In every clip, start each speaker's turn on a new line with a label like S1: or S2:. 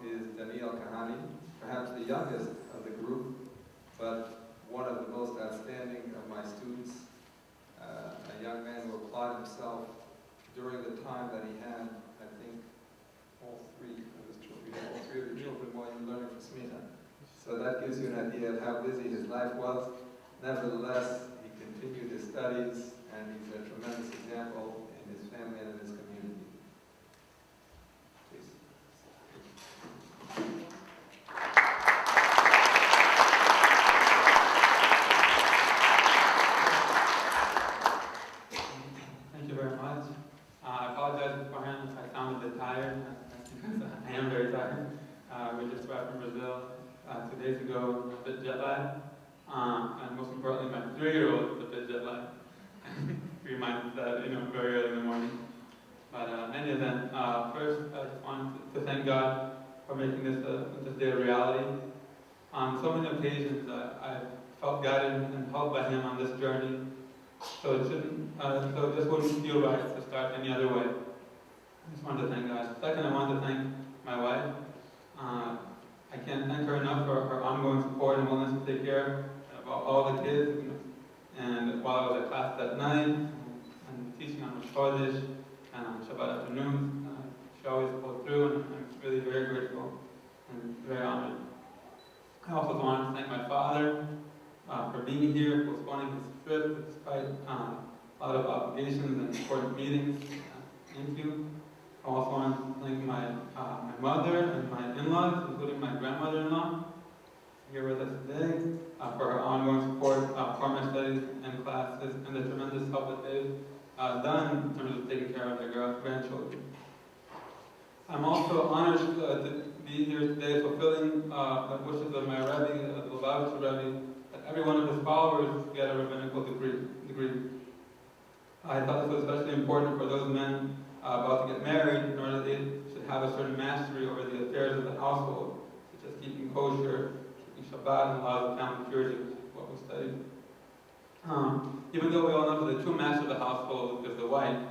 S1: is Daniel Kahane, perhaps the youngest of the group, but one of the most outstanding of my students, a young man who applied himself during the time that he had, I think, all three of the children while you were learning for Smicha. So that gives you an idea of how busy his life was. Nevertheless, he continued his studies, and he's a tremendous example in his family and in his community. Please.
S2: Thank you very much. I apologize beforehand if I sound a bit tired. I am very tired. We just arrived from Brazil 2 days ago, a bit jet lagged. And most importantly, my 3-year-old is a bit jet lagged. He reminds us that, very early in the morning. But in any event, first I just wanted to thank God for making this day a reality. On so many occasions, I felt guided and helped by Him on this journey. So it just wouldn't feel right to start any other way. I just wanted to thank God. Second, I wanted to thank my wife. I can't thank her enough for her ongoing support and willingness to take care of all the kids. And while I was at class that night, and teaching on Rosh Chodesh and on Shabbat afternoons, she always pulled through, and I'm really very grateful and very honored. I also wanted to thank my father for being here, postponing his trip despite a lot of obligations and important meetings. Thank you. I also want to thank my mother and my in-laws, including my grandmother-in-law, here with us today, for her ongoing support for my studies and classes, and the tremendous help that they've done in terms of taking care of their grandchildren. I'm also honored to be here today, fulfilling the wishes of my Rebbe, the Lubavitcher Rebbe, that every one of his followers get a rabbinical degree. I thought this was especially important for those men about to get married, in order that they should have a certain mastery over the affairs of the household, such as keeping kosher, keeping Shabbat, and laws of family purity, which is what we studied. Even though we all know that the true master of the household is the wife,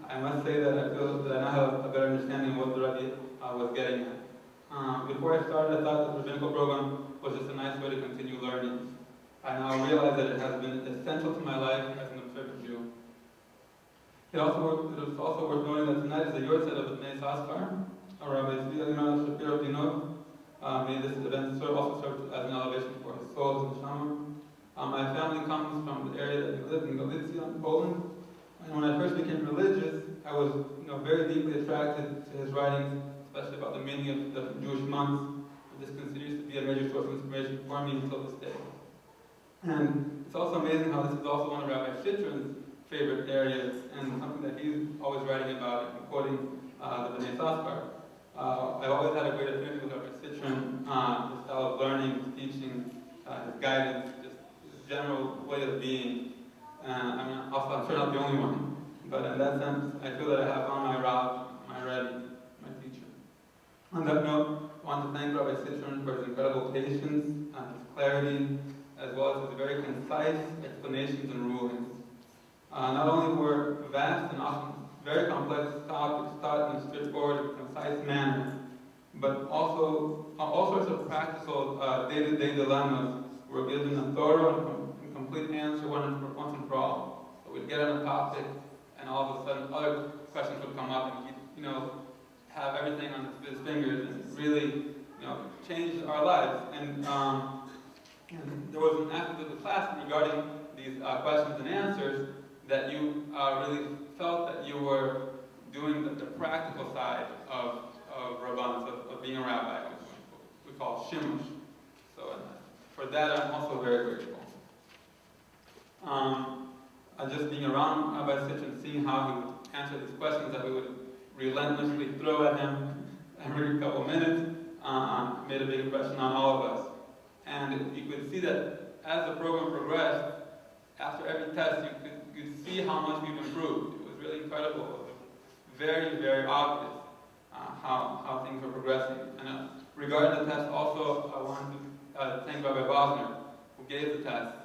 S2: I must say that I feel that I now have a better understanding of what the Rebbe was getting at. Before I started, I thought the rabbinical program was just a nice way to continue learning. I now realize that it has been essential to my life as an observant Jew. It is also worth noting that tonight is the Yortzeit of the Bnei Saskar, or Rabbi Shapiro Dinov. May this event also serve as an elevation for his soul and neshama. My family comes from the area that we live in Galicia, Poland. And when I first became religious, I was very deeply attracted to his writings, especially about the meaning of the Jewish months. And this continues to be a major source of inspiration for me until this day. And it's also amazing how this is also one of Rabbi Shitron's favorite areas, and something that he's always writing about and quoting the Bnei Saskar. I've always had a great affinity with Rabbi Shitron, his style of learning, his teaching, his guidance, just his general way of being. I'm sure not the only one, but in that sense, I feel that I have on my Rav, my Rebbe, my teacher. On that note, I want to thank Rabbi Shitron for his incredible patience, his clarity, as well as his very concise explanations and rulings. Not only were vast and often very complex topics taught in a straightforward, concise manner, but also all sorts of practical day-to-day dilemmas were given a thorough and complete answer once and for all. So we'd get on a topic, and all of a sudden other questions would come up, and he'd, have everything on his fingers, and really, change our lives. And there was an aspect of the class regarding these questions and answers that you really felt that you were doing the practical side of Rabbanus, of being a rabbi, which we call shimush. So for that, I'm also very grateful. Just being around Rabbi Shitron, seeing how he would answer these questions that we would relentlessly throw at him every couple of minutes, made a big impression on all of us. And you could see that as the program progressed, after every test, you could see how much we've improved. It was really incredible. It was very, very obvious how things were progressing. And regarding the test, also, I wanted to thank Rabbi Bosner, who gave the test.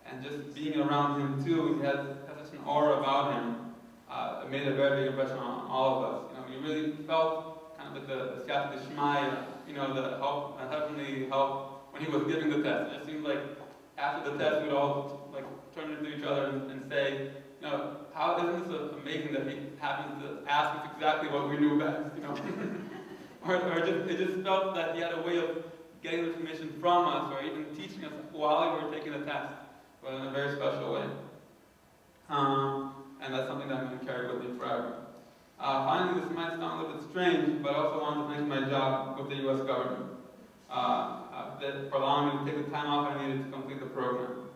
S2: And just being around him too, he had such an aura about him. It made a very big impression on all of us. We really felt kind of like the Siyata D'Shmaya, the help, heavenly help when he was giving the test. It seemed like after the test, we'd all like turn to each other and say, how isn't this amazing that he happens to ask us exactly what we knew best, it just felt that he had a way of getting the information from us, or even teaching us while we were taking the test, but in a very special way. And that's something that I'm going to carry with me forever. Finally, this might sound a little bit strange, but I also want to thank my job with the U.S. government for allowing me to take the time off I needed to complete the program.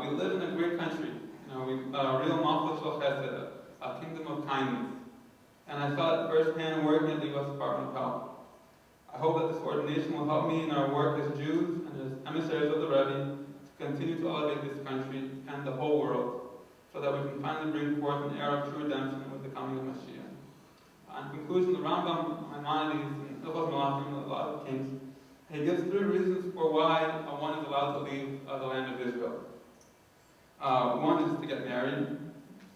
S2: We live in a great country, real Malchus Chesed, a kingdom of kindness. And I saw it firsthand working at the U.S. Department of Health. I hope that this ordination will help me in our work as Jews and as emissaries of the Rebbe to continue to elevate this country and the whole world, so that we can finally bring forth an era of true redemption with the coming of Mashiach. In conclusion, the Rambam, Maimonides, and Hilchos Melachim, and a lot of kings, he gives 3 reasons for why one is allowed to leave the land of Israel. One is to get married.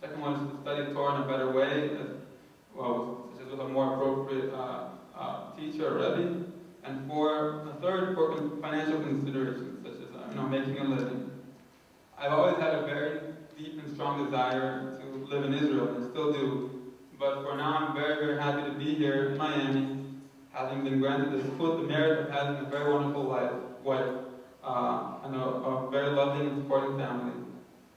S2: The second one is to study Torah in a better way, such as with a more appropriate teacher or Rebbe. And the third, for financial considerations, such as making a living. I've always had a very deep and strong desire to live in Israel, and still do. But for now, I'm very, very happy to be here in Miami, having been granted the merit of having a very wonderful wife, and a very loving and supporting family,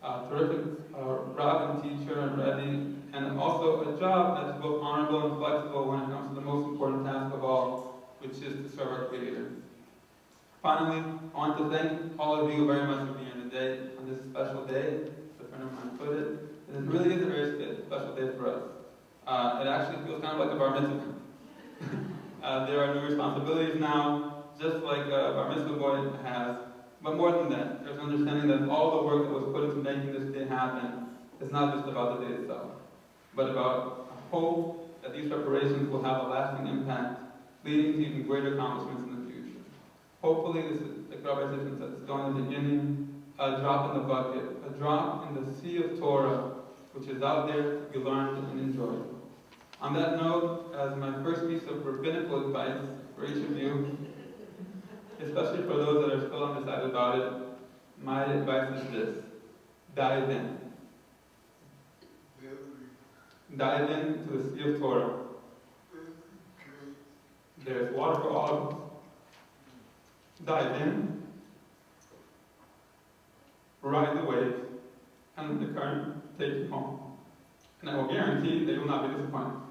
S2: a terrific Rav and teacher and Rebbe, and also a job that's both honorable and flexible when it comes to the most important task of all, which is to serve our Creator. Finally, I want to thank all of you very much for being here today on this special day. As a friend of mine put it, and it really is a very special day for us. It actually feels kind of like a bar mitzvah. There are new responsibilities now, just like a bar mitzvah boy has. But more than that, there's an understanding that all the work that was put into making this day happen is not just about the day itself, but about a hope that these preparations will have a lasting impact, leading to even greater accomplishments in the future. Hopefully, this is, like Rabbi said, it's going to the beginning, a drop in the bucket, a drop in the sea of Torah, which is out there to be learned and enjoyed. On that note, as my first piece of rabbinical advice for each of you, especially for those that are still undecided about it, my advice is this: dive in. Dive into the sea of Torah. There's water for all of us. Dive in, ride the wave, and let the current take you home. And I will guarantee that you will not be disappointed.